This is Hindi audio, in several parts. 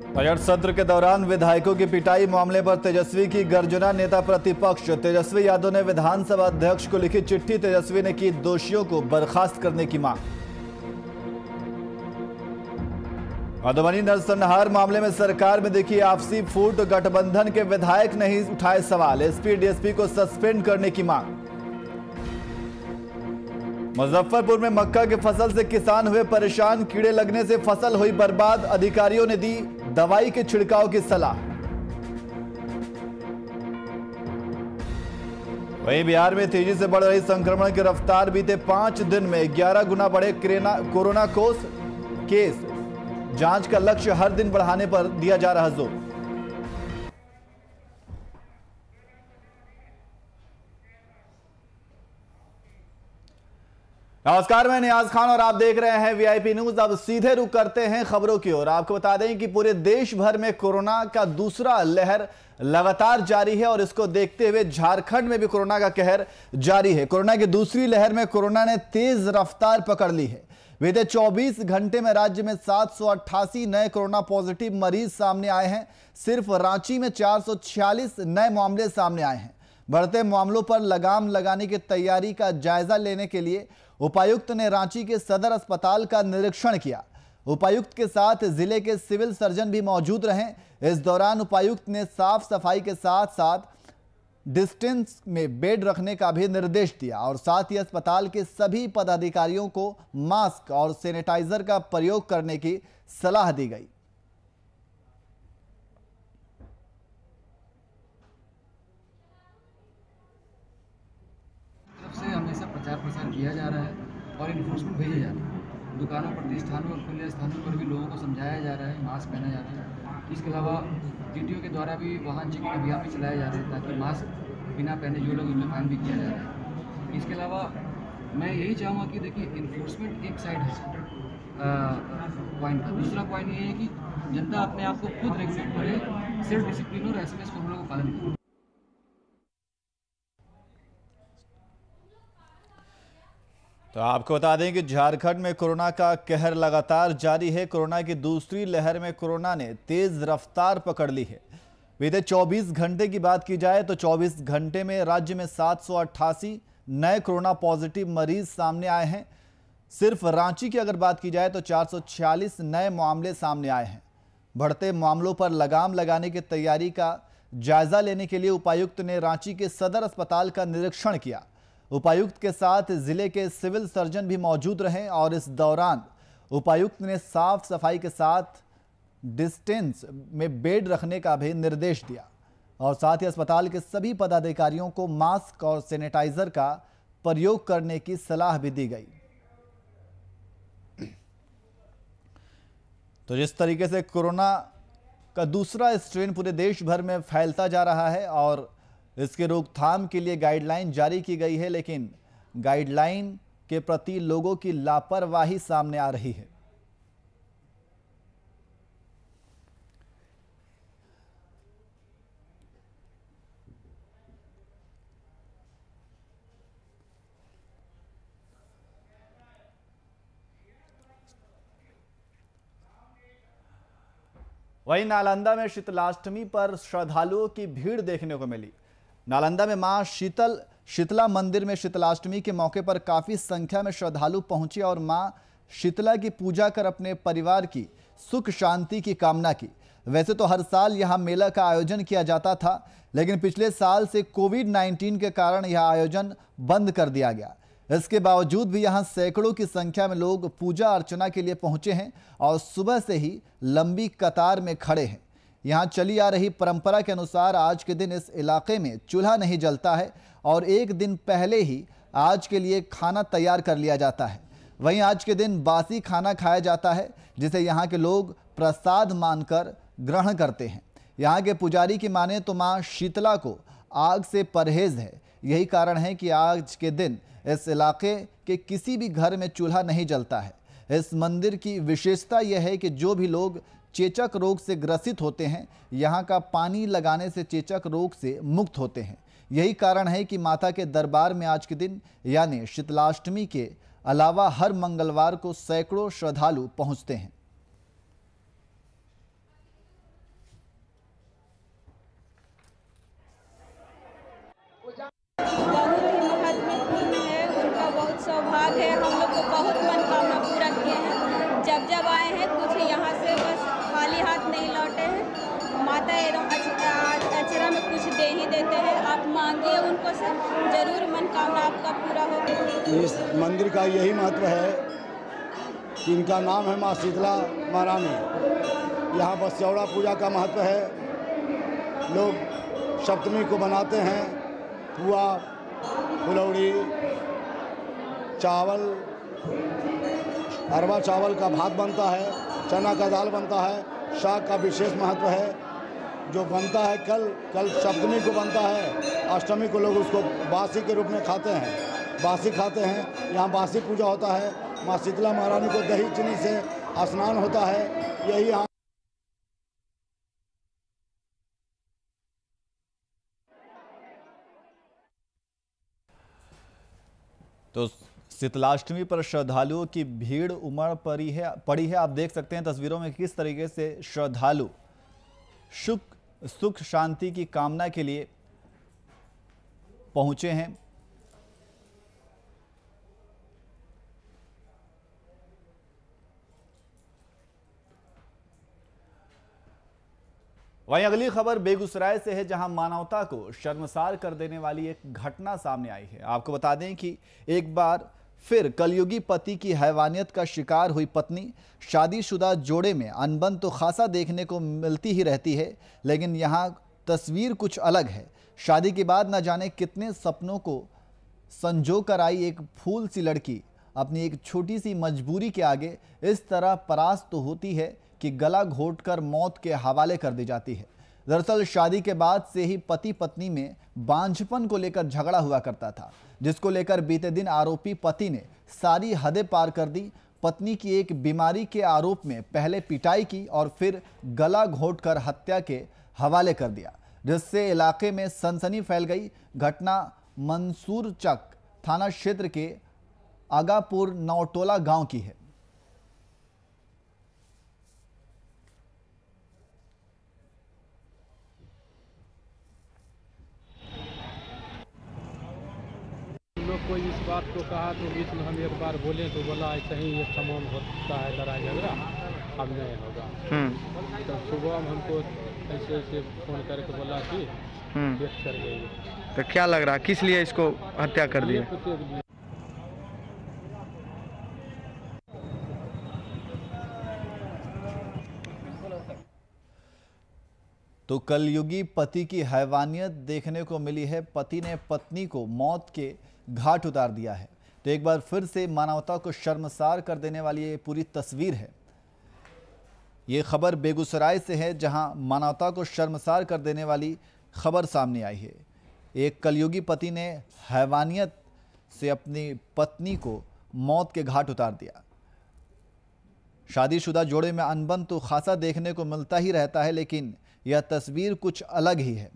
बजट सत्र के दौरान विधायकों की पिटाई मामले पर तेजस्वी की गर्जना। नेता प्रतिपक्ष तेजस्वी यादव ने विधानसभा अध्यक्ष को लिखी चिट्ठी। तेजस्वी ने की दोषियों को बर्खास्त करने की मांग। मधुबनी नरसंहार मामले में सरकार में देखी आपसी फूट। गठबंधन के विधायक नहीं उठाए सवाल। एसपी डीएसपी को सस्पेंड करने की मांग। मुजफ्फरपुर में मक्का की फसल से किसान हुए परेशान। कीड़े लगने से फसल हुई बर्बाद। अधिकारियों ने दी दवाई के छिड़काव की सलाह। वहीं बिहार में तेजी से बढ़ रही संक्रमण की रफ्तार। बीते 5 दिन में 11 गुना बढ़े कोरोना केस। जांच का लक्ष्य हर दिन बढ़ाने पर दिया जा रहा जोर। नमस्कार, मैं नियाज खान और आप देख रहे हैं वीआईपी न्यूज। अब सीधे रुख करते हैं खबरों की ओर। आपको बता दें कि पूरे देश भर में कोरोना का दूसरा लहर लगातार जारी है और इसको देखते हुए झारखंड में भी कोरोना का कहर जारी है। कोरोना की दूसरी लहर में कोरोना ने तेज रफ्तार पकड़ ली है। बीते 24 घंटे में राज्य में 788 नए कोरोना पॉजिटिव मरीज सामने आए हैं। सिर्फ रांची में 446 नए मामले सामने आए हैं। बढ़ते मामलों पर लगाम लगाने की तैयारी का जायजा लेने के लिए उपायुक्त ने रांची के सदर अस्पताल का निरीक्षण किया। उपायुक्त के साथ जिले के सिविल सर्जन भी मौजूद रहे। इस दौरान उपायुक्त ने साफ सफाई के साथ साथ डिस्टेंस में बेड रखने का भी निर्देश दिया और साथ ही अस्पताल के सभी पदाधिकारियों को मास्क और सैनिटाइजर का प्रयोग करने की सलाह दी गई। से हमेशा प्रचार प्रसार किया जा रहा है और इन्फोर्समेंट भेजे जा रहे हैं। दुकानों प्रतिष्ठानों और खुले स्थानों पर भी लोगों को समझाया जा रहा है, मास्क पहना जा रहा है। इसके अलावा टीटीओ के द्वारा भी वाहन चेकिंग अभियान भी चलाया जा रहा है ताकि मास्क बिना पहने जो लोग इनमें फाइन भी किया जा रहा है। इसके अलावा मैं यही चाहूँगा कि देखिए इन्फोर्समेंट एक साइड है पॉइंट का। दूसरा पॉइंट ये है कि जनता अपने आप को खुद रेगुलेट करे, सेल्फ डिसिप्लिन और एसएमएस फॉर्मूला को पालन करे। तो आपको बता दें कि झारखंड में कोरोना का कहर लगातार जारी है। कोरोना की दूसरी लहर में कोरोना ने तेज रफ्तार पकड़ ली है। बीते 24 घंटे की बात की जाए तो 24 घंटे में राज्य में 788 नए कोरोना पॉजिटिव मरीज सामने आए हैं। सिर्फ रांची की अगर बात की जाए तो 446 नए मामले सामने आए हैं। बढ़ते मामलों पर लगाम लगाने की तैयारी का जायजा लेने के लिए उपायुक्त ने रांची के सदर अस्पताल का निरीक्षण किया। उपायुक्त के साथ जिले के सिविल सर्जन भी मौजूद रहे और इस दौरान उपायुक्त ने साफ सफाई के साथ डिस्टेंस में बेड रखने का भी निर्देश दिया और साथ ही अस्पताल के सभी पदाधिकारियों को मास्क और सैनिटाइजर का प्रयोग करने की सलाह भी दी गई। तो जिस तरीके से कोरोना का दूसरा स्ट्रेन पूरे देश भर में फैलता जा रहा है और इसके रोकथाम के लिए गाइडलाइन जारी की गई है, लेकिन गाइडलाइन के प्रति लोगों की लापरवाही सामने आ रही है। वहीं नालंदा में शीतलाष्टमी पर श्रद्धालुओं की भीड़ देखने को मिली। नालंदा में मां शीतला मंदिर में शीतलाष्टमी के मौके पर काफी संख्या में श्रद्धालु पहुंचे और मां शीतला की पूजा कर अपने परिवार की सुख शांति की कामना की। वैसे तो हर साल यहां मेला का आयोजन किया जाता था, लेकिन पिछले साल से कोविड-19 के कारण यह आयोजन बंद कर दिया गया। इसके बावजूद भी यहां सैकड़ों की संख्या में लोग पूजा अर्चना के लिए पहुंचे हैं और सुबह से ही लंबी कतार में खड़े हैं। यहाँ चली आ रही परंपरा के अनुसार आज के दिन इस इलाके में चूल्हा नहीं जलता है और एक दिन पहले ही आज के लिए खाना तैयार कर लिया जाता है। वहीं आज के दिन बासी खाना खाया जाता है जिसे यहाँ के लोग प्रसाद मानकर ग्रहण करते हैं। यहाँ के पुजारी की माने तो माँ शीतला को आग से परहेज है। यही कारण है कि आज के दिन इस इलाके के किसी भी घर में चूल्हा नहीं जलता है। इस मंदिर की विशेषता यह है कि जो भी लोग चेचक रोग से ग्रसित होते हैं, यहाँ का पानी लगाने से चेचक रोग से मुक्त होते हैं। यही कारण है कि माता के दरबार में आज के दिन यानी शीतलाष्टमी के अलावा हर मंगलवार को सैकड़ों श्रद्धालु पहुंचते हैं। इस मंदिर का यही महत्व है कि इनका नाम है माँ शीतला महारानी। यहाँ बस चौड़ा पूजा का महत्व है। लोग सप्तमी को बनाते हैं। पुआ, फुलौड़ी, चावल, अरवा चावल का भात बनता है, चना का दाल बनता है, साग का विशेष महत्व है जो बनता है। कल सप्तमी को बनता है, अष्टमी को लोग उसको बासी के रूप में खाते हैं, बासी खाते हैं। यहाँ बासी पूजा होता है। माँ शीतला महारानी को दही चीनी से स्नान होता है। यही यहाँ तो शीतलाष्टमी पर श्रद्धालुओं की भीड़ उमड़ पड़ी है। आप देख सकते हैं तस्वीरों में किस तरीके से श्रद्धालु सुख शांति की कामना के लिए पहुंचे हैं। वहीं अगली खबर बेगूसराय से है, जहां मानवता को शर्मसार कर देने वाली एक घटना सामने आई है। आपको बता दें कि एक बार फिर कलयुगी पति की हैवानियत का शिकार हुई पत्नी। शादीशुदा जोड़े में अनबन तो खासा देखने को मिलती ही रहती है, लेकिन यहाँ तस्वीर कुछ अलग है। शादी के बाद न जाने कितने सपनों को संजो कर आई एक फूल सी लड़की अपनी एक छोटी सी मजबूरी के आगे इस तरह परास्त तो होती है कि गला घोटकर मौत के हवाले कर दी जाती है। दरअसल शादी के बाद से ही पति पत्नी में बांझपन को लेकर झगड़ा हुआ करता था, जिसको लेकर बीते दिन आरोपी पति ने सारी हदें पार कर दी। पत्नी की एक बीमारी के आरोप में पहले पिटाई की और फिर गला घोटकर हत्या के हवाले कर दिया, जिससे इलाके में सनसनी फैल गई। घटना मंसूरचक थाना क्षेत्र के आगापुर नौटोला गांव की है। लोग कोई इस बात को कहा तो बीच में हम एक बार बोले तो बोला ऐसा ही ये तमाम होता है लड़ाई झगड़ा, अब नहीं होगा। तो सुबह में हमको ऐसे फोन करके बोला कि डेथ कर गई। तो क्या लग रहा किस लिए इसको हत्या कर दी? तो कलयुगी पति की हैवानियत देखने को मिली है। पति ने पत्नी को मौत के घाट उतार दिया है। तो एक बार फिर से मानवता को शर्मसार कर देने वाली ये पूरी तस्वीर है। ये खबर बेगूसराय से है, जहां मानवता को शर्मसार कर देने वाली खबर सामने आई है। एक कलयुगी पति ने हैवानियत से अपनी पत्नी को मौत के घाट उतार दिया। शादीशुदा जोड़े में अनबन तो खासा देखने को मिलता ही रहता है, लेकिन यह तस्वीर कुछ अलग ही है।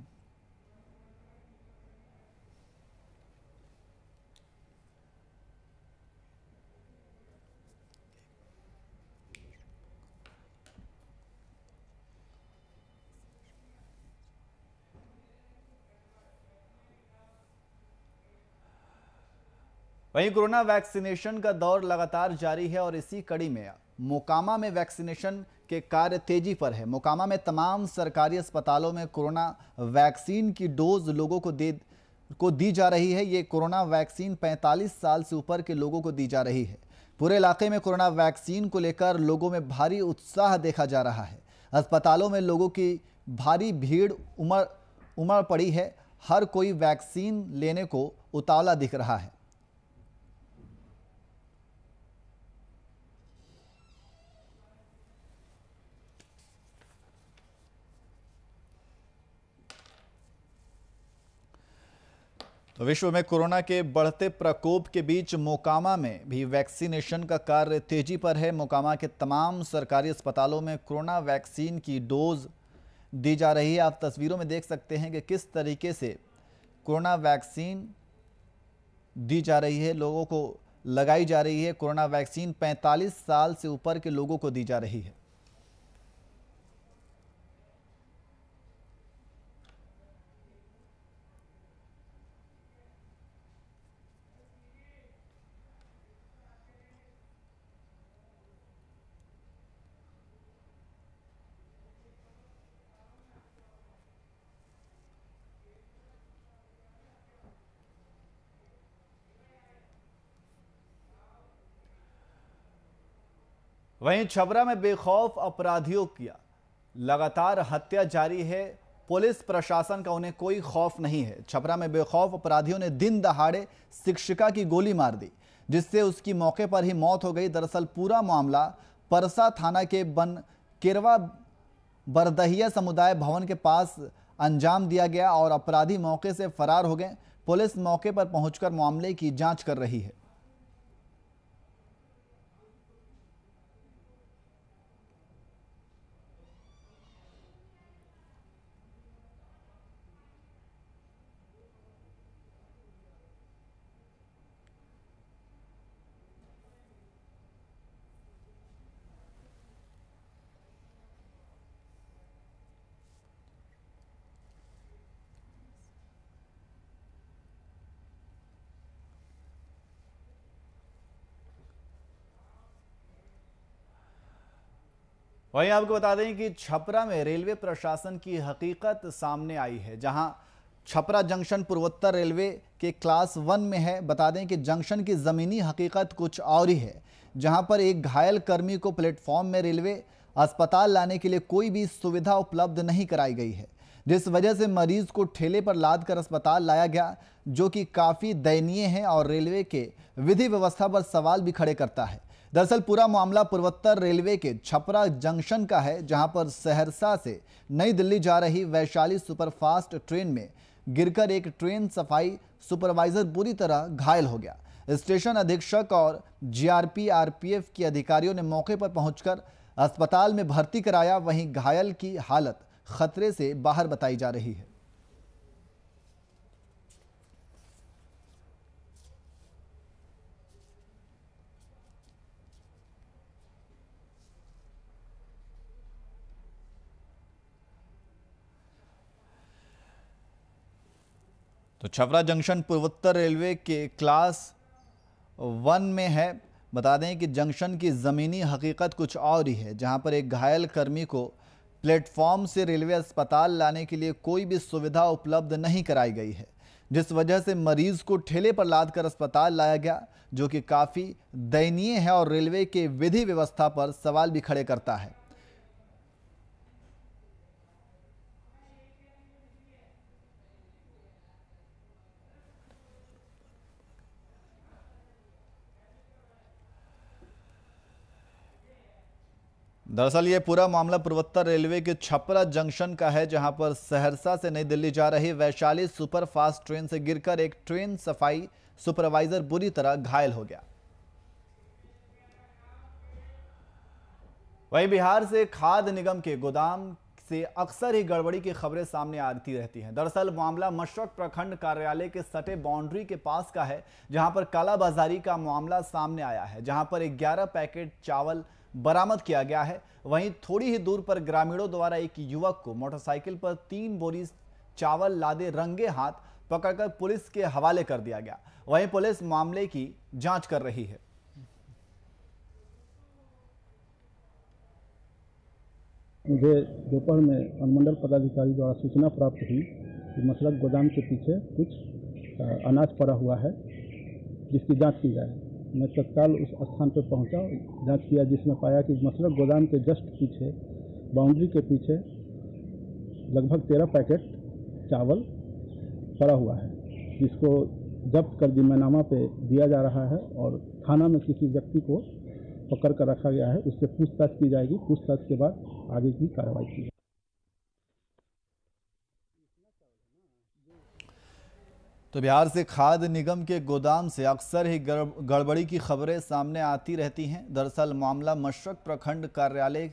वहीं कोरोना वैक्सीनेशन का दौर लगातार जारी है और इसी कड़ी में मोकामा में वैक्सीनेशन के कार्य तेजी पर है। मोकामा में तमाम सरकारी अस्पतालों में कोरोना वैक्सीन की डोज लोगों को दी जा रही है। ये कोरोना वैक्सीन 45 साल से ऊपर के लोगों को दी जा रही है। पूरे इलाके में कोरोना वैक्सीन को लेकर लोगों में भारी उत्साह देखा जा रहा है। अस्पतालों में लोगों की भारी भीड़ उमड़ पड़ी है। हर कोई वैक्सीन लेने को उतावला दिख रहा है। तो विश्व में कोरोना के बढ़ते प्रकोप के बीच मोकामा में भी वैक्सीनेशन का कार्य तेजी पर है। मोकामा के तमाम सरकारी अस्पतालों में कोरोना वैक्सीन की डोज दी जा रही है। आप तस्वीरों में देख सकते हैं कि किस तरीके से कोरोना वैक्सीन दी जा रही है, लोगों को लगाई जा रही है। कोरोना वैक्सीन 45 साल से ऊपर के लोगों को दी जा रही है। वहीं छपरा में बेखौफ अपराधियों की लगातार हत्या जारी है। पुलिस प्रशासन का उन्हें कोई खौफ नहीं है। छपरा में बेखौफ अपराधियों ने दिन दहाड़े शिक्षिका की गोली मार दी, जिससे उसकी मौके पर ही मौत हो गई। दरअसल पूरा मामला परसा थाना के बनकेरवा बरदहिया समुदाय भवन के पास अंजाम दिया गया और अपराधी मौके से फरार हो गए। पुलिस मौके पर पहुंचकर मामले की जांच कर रही है। वहीं आपको बता दें कि छपरा में रेलवे प्रशासन की हकीकत सामने आई है, जहां छपरा जंक्शन पूर्वोत्तर रेलवे के क्लास 1 में है। बता दें कि जंक्शन की ज़मीनी हकीकत कुछ और ही है, जहां पर एक घायल कर्मी को प्लेटफॉर्म में रेलवे अस्पताल लाने के लिए कोई भी सुविधा उपलब्ध नहीं कराई गई है, जिस वजह से मरीज को ठेले पर लाद कर अस्पताल लाया गया, जो कि काफ़ी दयनीय है और रेलवे के विधि व्यवस्था पर सवाल भी खड़े करता है। दरअसल पूरा मामला पूर्वोत्तर रेलवे के छपरा जंक्शन का है, जहां पर सहरसा से नई दिल्ली जा रही वैशाली सुपरफास्ट ट्रेन में गिरकर एक ट्रेन सफाई सुपरवाइजर बुरी तरह घायल हो गया। स्टेशन अधीक्षक और जीआरपी आरपीएफ के अधिकारियों ने मौके पर पहुंचकर अस्पताल में भर्ती कराया। वहीं घायल की हालत खतरे से बाहर बताई जा रही है। तो छपरा जंक्शन पूर्वोत्तर रेलवे के क्लास 1 में है। बता दें कि जंक्शन की ज़मीनी हकीकत कुछ और ही है, जहां पर एक घायल कर्मी को प्लेटफॉर्म से रेलवे अस्पताल लाने के लिए कोई भी सुविधा उपलब्ध नहीं कराई गई है, जिस वजह से मरीज को ठेले पर लादकर अस्पताल लाया गया, जो कि काफ़ी दयनीय है और रेलवे के विधि व्यवस्था पर सवाल भी खड़े करता है। दरअसल ये पूरा मामला पूर्वोत्तर रेलवे के छपरा जंक्शन का है, जहां पर सहरसा से नई दिल्ली जा रही वैशाली सुपरफास्ट ट्रेन से गिरकर एक ट्रेन सफाई सुपरवाइजर बुरी तरह घायल हो गया। वहीं बिहार से खाद्य निगम के गोदाम से अक्सर ही गड़बड़ी की खबरें सामने आती रहती हैं। दरअसल मामला मशरक प्रखंड कार्यालय के सटे बाउंड्री के पास का है, जहां पर कालाबाजारी का मामला सामने आया है, जहां पर 11 पैकेट चावल बरामद किया गया है। वहीं थोड़ी ही दूर पर ग्रामीणों द्वारा एक युवक को मोटरसाइकिल पर 3 बोरी चावल लादे रंगे हाथ पकड़कर पुलिस के हवाले कर दिया गया। वहीं पुलिस मामले की जांच कर रही है। मुझे दोपहर में अनुमंडल पदाधिकारी द्वारा सूचना प्राप्त हुई कि मसरक गोदाम के पीछे कुछ अनाज पड़ा हुआ है, जिसकी जांच की जाए। मैं तत्काल उस स्थान पर पहुंचा, जांच किया, जिसमें पाया कि मसरक गोदाम के जस्ट पीछे बाउंड्री के पीछे लगभग 13 पैकेट चावल पड़ा हुआ है, जिसको जब्त कर जिम्मेनामा पे दिया जा रहा है और थाना में किसी व्यक्ति को पकड़ कर रखा गया है। उससे पूछताछ की जाएगी। पूछताछ के बाद आगे की कार्रवाई की जाएगी। तो बिहार से खाद्य निगम के गोदाम से अक्सर ही गड़बड़ी की खबरें सामने आती रहती हैं। दरअसल मामला मशरक प्रखंड कार्यालय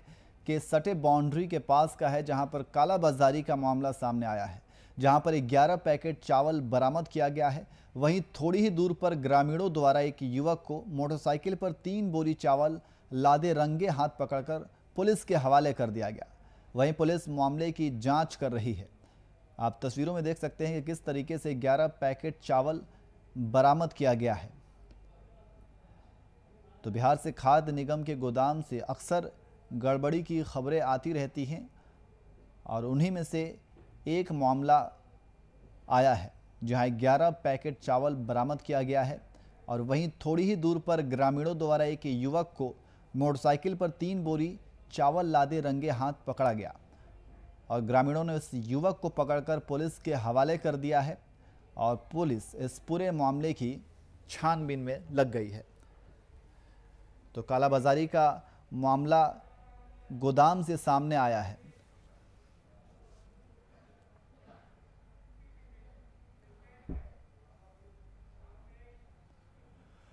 के सटे बाउंड्री के पास का है, जहां पर कालाबाजारी का मामला सामने आया है, जहां पर 11 पैकेट चावल बरामद किया गया है। वहीं थोड़ी ही दूर पर ग्रामीणों द्वारा एक युवक को मोटरसाइकिल पर 3 बोरी चावल लादे रंगे हाथ पकड़कर पुलिस के हवाले कर दिया गया। वहीं पुलिस मामले की जाँच कर रही है। आप तस्वीरों में देख सकते हैं कि किस तरीके से 11 पैकेट चावल बरामद किया गया है। तो बिहार से खाद्य निगम के गोदाम से अक्सर गड़बड़ी की खबरें आती रहती हैं और उन्हीं में से एक मामला आया है, जहां 11 पैकेट चावल बरामद किया गया है और वहीं थोड़ी ही दूर पर ग्रामीणों द्वारा एक युवक को मोटरसाइकिल पर 3 बोरी चावल लादे रंगे हाथ पकड़ा गया और ग्रामीणों ने इस युवक को पकड़कर पुलिस के हवाले कर दिया है और पुलिस इस पूरे मामले की छानबीन में लग गई है। तो कालाबाजारी का मामला गोदाम से सामने आया है।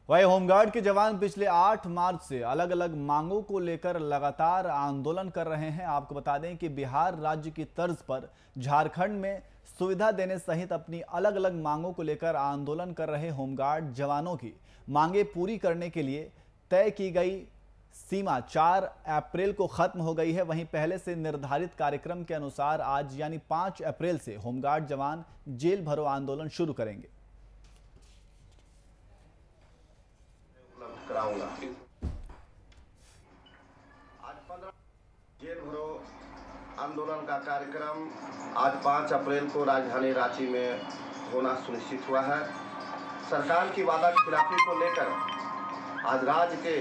वही होमगार्ड के जवान पिछले 8 मार्च से अलग अलग मांगों को लेकर लगातार आंदोलन कर रहे हैं। आपको बता दें कि बिहार राज्य की तर्ज पर झारखंड में सुविधा देने सहित अपनी अलग अलग मांगों को लेकर आंदोलन कर रहे होमगार्ड जवानों की मांगे पूरी करने के लिए तय की गई सीमा 4 अप्रैल को खत्म हो गई है। वहीं पहले से निर्धारित कार्यक्रम के अनुसार आज यानी 5 अप्रैल से होमगार्ड जवान जेल भरो आंदोलन शुरू करेंगे। कराऊंगा। आज 15 जेल भरो आंदोलन का कार्यक्रम आज 5 अप्रैल को राजधानी रांची में होना सुनिश्चित हुआ है। सरकार की वादा खिलाफी को लेकर आज राज्य के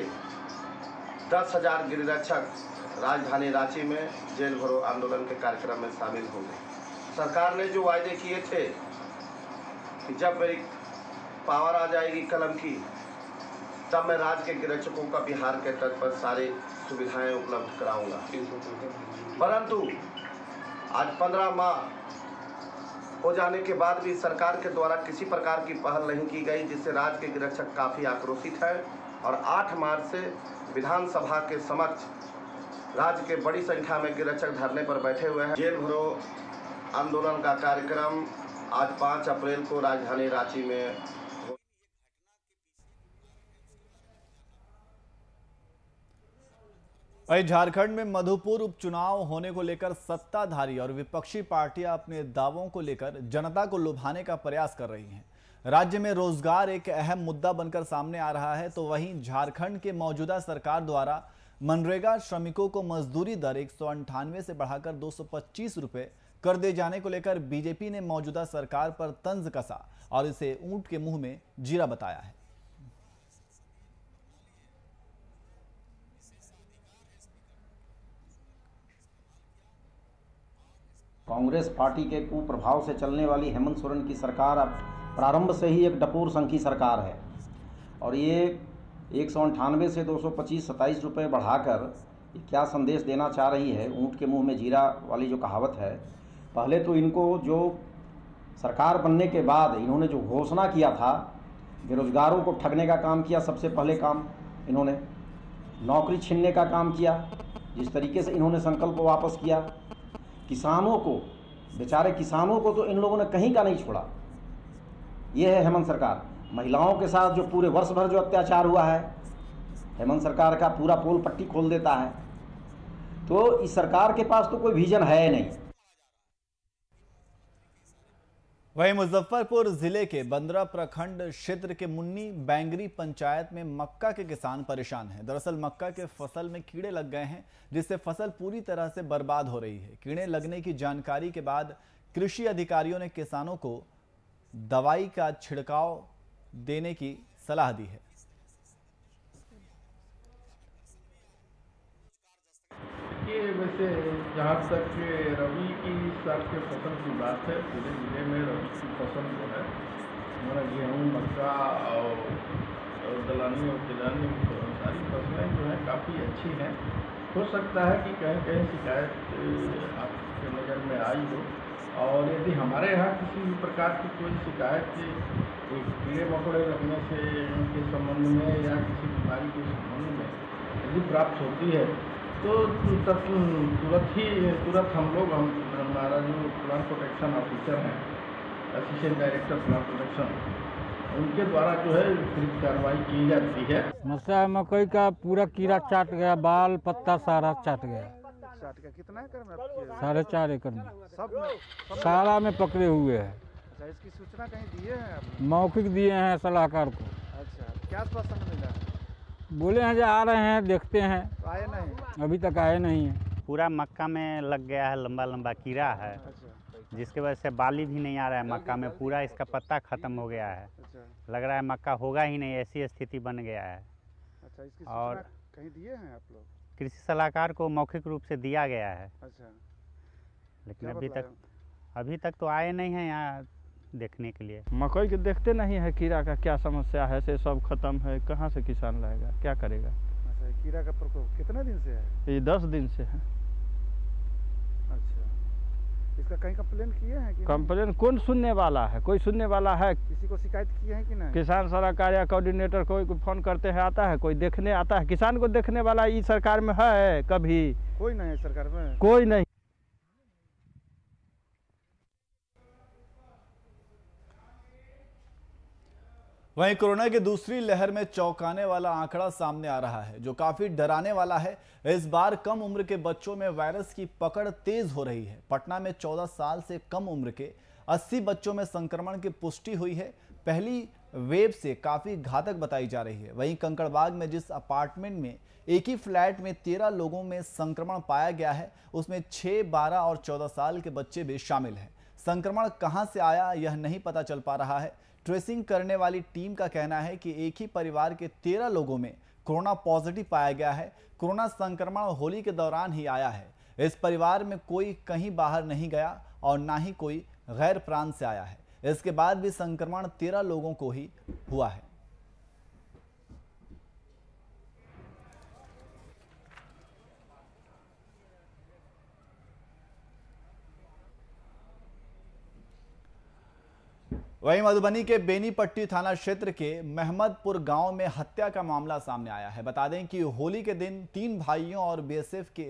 10,000 गिरिरक्षक राजधानी रांची में जेल भरो आंदोलन के कार्यक्रम में शामिल होंगे। सरकार ने जो वायदे किए थे कि जब मेरी पावर आ जाएगी कलम की तब मैं राज्य के गिरक्षकों का बिहार के तट पर सारी सुविधाएं उपलब्ध कराऊंगा, परंतु आज 15 माह हो जाने के बाद भी सरकार के द्वारा किसी प्रकार की पहल नहीं की गई, जिससे राज्य के गिरक्षक काफ़ी आक्रोशित है और 8 मार्च से विधानसभा के समक्ष राज्य के बड़ी संख्या में गिरक्षक धरने पर बैठे हुए हैं। जेल भरो आंदोलन का कार्यक्रम आज 5 अप्रैल को राजधानी रांची में झारखंड में मधुपुर उपचुनाव होने को लेकर सत्ताधारी और विपक्षी पार्टियां अपने दावों को लेकर जनता को लुभाने का प्रयास कर रही हैं। राज्य में रोजगार एक अहम मुद्दा बनकर सामने आ रहा है, तो वहीं झारखंड के मौजूदा सरकार द्वारा मनरेगा श्रमिकों को मजदूरी दर 198 से बढ़ाकर 225 रुपए कर दिए जाने को लेकर बीजेपी ने मौजूदा सरकार पर तंज कसा और इसे ऊंट के मुंह में जीरा बताया है। कांग्रेस पार्टी के कुप्रभाव से चलने वाली हेमंत सोरेन की सरकार अब प्रारंभ से ही एक डपोर संघी सरकार है और ये 198 से 225-27 रुपये बढ़ाकर क्या संदेश देना चाह रही है, ऊंट के मुंह में जीरा वाली जो कहावत है। पहले तो इनको जो सरकार बनने के बाद इन्होंने जो घोषणा किया था, बेरोजगारों को ठगने का काम किया। सबसे पहले काम इन्होंने नौकरी छीनने का काम किया, जिस तरीके से इन्होंने संकल्प वापस किया। किसानों को, बेचारे किसानों को तो इन लोगों ने कहीं का नहीं छोड़ा। ये है हेमंत सरकार। महिलाओं के साथ जो पूरे वर्ष भर जो अत्याचार हुआ है, हेमंत सरकार का पूरा पोल पट्टी खोल देता है। तो इस सरकार के पास तो कोई विजन है नहीं। वहीं मुजफ्फरपुर जिले के बंदरा प्रखंड क्षेत्र के मुन्नी बैंगरी पंचायत में मक्का के किसान परेशान हैं। दरअसल मक्का के फसल में कीड़े लग गए हैं, जिससे फसल पूरी तरह से बर्बाद हो रही है। कीड़े लगने की जानकारी के बाद कृषि अधिकारियों ने किसानों को दवाई का छिड़काव देने की सलाह दी है। वैसे जहाँ तक रबी की साल के फसल की बात है, पूरे जिले में रबी की फसल जो है हमारा गेहूँ, मक्का और दलहनी और तिलहनी सारी फसलें जो है काफ़ी अच्छी हैं। हो सकता है कि कहीं कहीं शिकायत आपके नज़र में आई हो, और यदि हमारे यहाँ किसी भी प्रकार की कोई शिकायत कीड़े मकोड़े लगने से के संबंध में या किसी बीमारी के संबंध में यदि प्राप्त होती है तो तुरंत हम लोग हमारा जो प्लांट प्रोटेक्शन ऑफिसर हैं, असिस्टेंट डायरेक्टर प्लांट प्रोटेक्शन, उनके द्वारा जो है त्वरित कार्रवाई की जाती है। मक्का मकई का पूरा कीड़ा चाट गया, बाल पत्ता सारा चाट गया। कितना एकड़ में? 4.5 एकड़ में सब सारा में पकड़े हुए हैं। अच्छा, इसकी सूचना कहीं दिए हैं आप? मौखिक दिए हैं सलाहकार को। अच्छा, क्या आश्वासन मिला? बोले हैं जो आ रहे हैं, देखते हैं। तो आए नहीं? अभी तक आए नहीं है। पूरा मक्का में लग गया है, लंबा लंबा कीड़ा है। अच्छा। जिसके वजह से बाली भी नहीं आ रहा है मक्का में, पूरा इसका पत्ता ख़त्म हो गया है। अच्छा। लग रहा है मक्का होगा ही नहीं, ऐसी स्थिति बन गया है। अच्छा, इसकी और कहीं दिए हैं आप लोग? कृषि सलाहकार को मौखिक रूप से दिया गया है। अच्छा, लेकिन क्या अभी तक तो आए नहीं हैं यहाँ देखने के लिए। मकई के देखते नहीं है कीड़ा का क्या समस्या है, से सब खत्म है, कहाँ से किसान लाएगा, क्या करेगा। अच्छा, कीड़ा का प्रकोप कितने दिन से है? ये 10 दिन से है। अच्छा, इसका कहीं कंप्लेन किए हैं कि? कंप्लेन कौन सुनने वाला है, कोई सुनने वाला है? किसी को शिकायत किए हैं कि नहीं? किसान सलाहकार या कोऑर्डिनेटर कोई फोन करते हैं, आता है कोई देखने आता है? किसान को देखने वाला इस सरकार में है कभी? कोई नहीं है सरकार में, कोई नहीं। वहीं कोरोना की दूसरी लहर में चौंकाने वाला आंकड़ा सामने आ रहा है, जो काफी डराने वाला है। इस बार कम उम्र के बच्चों में वायरस की पकड़ तेज हो रही है। पटना में 14 साल से कम उम्र के 80 बच्चों में संक्रमण की पुष्टि हुई है। पहली वेव से काफी घातक बताई जा रही है। वहीं कंकड़बाग में जिस अपार्टमेंट में एक ही फ्लैट में 13 लोगों में संक्रमण पाया गया है, उसमें 6, 12 और 14 साल के बच्चे भी शामिल हैं। संक्रमण कहां से आया यह नहीं पता चल पा रहा है। ट्रेसिंग करने वाली टीम का कहना है कि एक ही परिवार के 13 लोगों में कोरोना पॉजिटिव पाया गया है। कोरोना संक्रमण होली के दौरान ही आया है। इस परिवार में कोई कहीं बाहर नहीं गया और ना ही कोई गैर प्रांत से आया है। इसके बाद भी संक्रमण 13 लोगों को ही हुआ है। वहीं मधुबनी के बेनीपट्टी थाना क्षेत्र के महमदपुर गांव में हत्या का मामला सामने आया है। बता दें कि होली के दिन 3 भाइयों और बीएसएफ के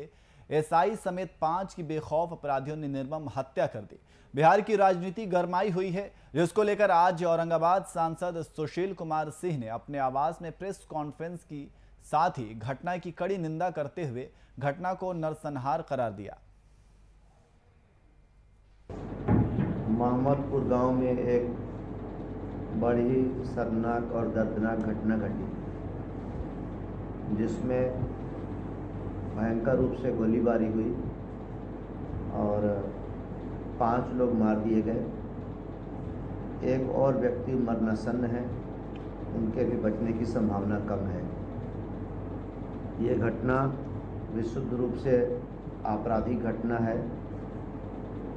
एसआई समेत 5 की बेखौफ अपराधियों ने निर्मम हत्या कर दी। बिहार की राजनीति गरमाई हुई है, जिसको लेकर आज औरंगाबाद सांसद सुशील कुमार सिंह ने अपने आवास में प्रेस कॉन्फ्रेंस की, साथ ही घटना की कड़ी निंदा करते हुए घटना को नरसंहार करार दिया। महमदपुर गांव में एक बड़ी शर्मनाक और दर्दनाक घटना घटी, जिसमें भयंकर रूप से गोलीबारी हुई और 5 लोग मार दिए गए। एक और व्यक्ति मरणासन्न है, उनके भी बचने की संभावना कम है। ये घटना विशुद्ध रूप से आपराधिक घटना है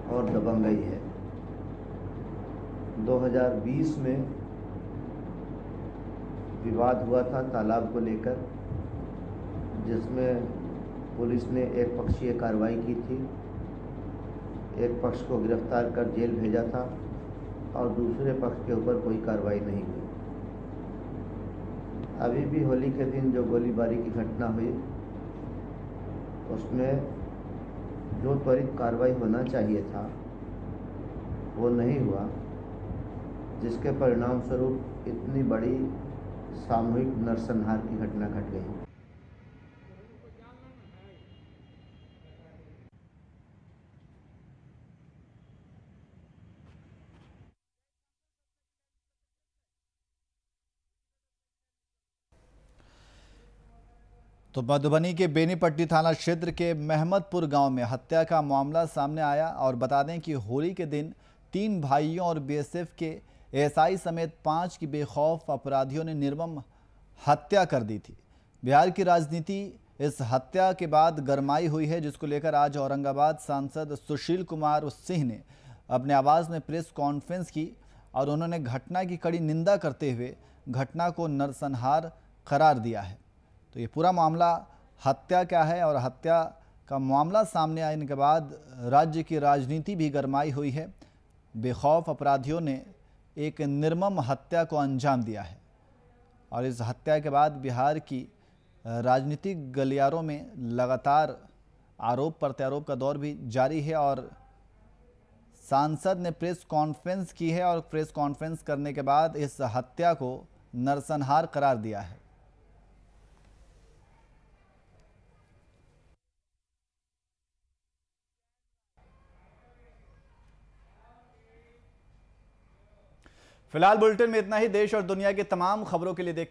और दबंगई है। 2020 में विवाद हुआ था तालाब को लेकर, जिसमें पुलिस ने एक पक्षीय कार्रवाई की थी। एक पक्ष को गिरफ्तार कर जेल भेजा था और दूसरे पक्ष के ऊपर कोई कार्रवाई नहीं हुई। अभी भी होली के दिन जो गोलीबारी की घटना हुई, उसमें जो त्वरित कार्रवाई होना चाहिए था वो नहीं हुआ, जिसके परिणाम स्वरूप इतनी बड़ी सामूहिक नरसंहार की घटना घट गई। तो मधुबनी के बेनीपट्टी थाना क्षेत्र के महमदपुर गांव में हत्या का मामला सामने आया। और बता दें कि होली के दिन 3 भाइयों और बीएसएफ के एसआई समेत 5 की बेखौफ अपराधियों ने निर्मम हत्या कर दी थी। बिहार की राजनीति इस हत्या के बाद गरमाई हुई है, जिसको लेकर आज औरंगाबाद सांसद सुशील कुमार सिंह ने अपने आवास में प्रेस कॉन्फ्रेंस की और उन्होंने घटना की कड़ी निंदा करते हुए घटना को नरसंहार करार दिया है। तो ये पूरा मामला हत्या क्या है और हत्या का मामला सामने आने के बाद राज्य की राजनीति भी गरमाई हुई है। बेखौफ अपराधियों ने एक निर्मम हत्या को अंजाम दिया है और इस हत्या के बाद बिहार की राजनीतिक गलियारों में लगातार आरोप प्रत्यारोप का दौर भी जारी है। और सांसद ने प्रेस कॉन्फ्रेंस की है और प्रेस कॉन्फ्रेंस करने के बाद इस हत्या को नरसंहार करार दिया है। फिलहाल बुलेटिन में इतना ही। देश और दुनिया की तमाम खबरों के लिए देख